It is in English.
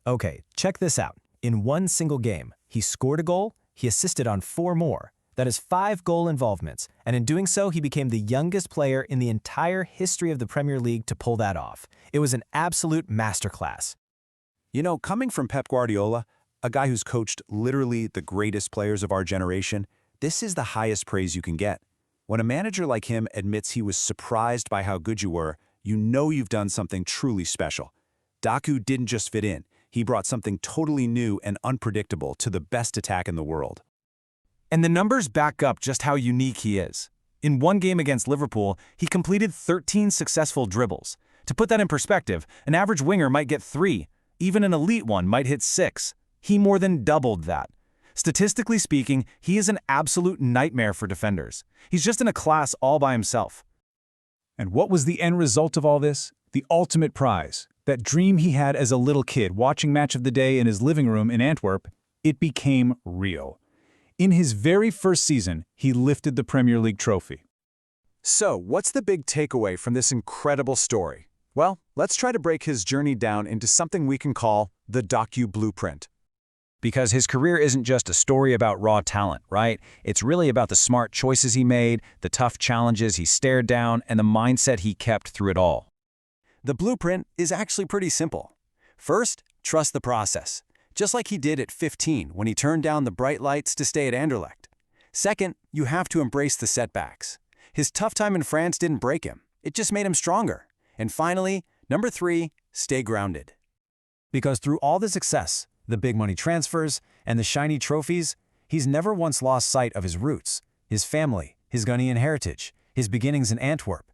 Okay, check this out. In one single game, he scored a goal, he assisted on 4 more. That is 5 goal involvements, and in doing so, he became the youngest player in the entire history of the Premier League to pull that off. It was an absolute masterclass. You know, coming from Pep Guardiola, a guy who's coached literally the greatest players of our generation, this is the highest praise you can get. When a manager like him admits he was surprised by how good you were, you know you've done something truly special. Doku didn't just fit in. He brought something totally new and unpredictable to the best attack in the world. And the numbers back up just how unique he is. In one game against Liverpool, he completed 13 successful dribbles. To put that in perspective, an average winger might get 3. Even an elite one might hit 6. He more than doubled that. Statistically speaking, he is an absolute nightmare for defenders. He's just in a class all by himself. And what was the end result of all this? The ultimate prize. That dream he had as a little kid watching Match of the Day in his living room in Antwerp, it became real. In his very first season, he lifted the Premier League trophy. So, what's the big takeaway from this incredible story? Well, let's try to break his journey down into something we can call the Doku blueprint. Because his career isn't just a story about raw talent, right? It's really about the smart choices he made, the tough challenges he stared down, and the mindset he kept through it all. The blueprint is actually pretty simple. First, trust the process, just like he did at 15 when he turned down the bright lights to stay at Anderlecht. Second, you have to embrace the setbacks. His tough time in France didn't break him. It just made him stronger. And finally, number 3, stay grounded. Because through all the success, the big money transfers, and the shiny trophies, he's never once lost sight of his roots, his family, his Ghanaian heritage, his beginnings in Antwerp,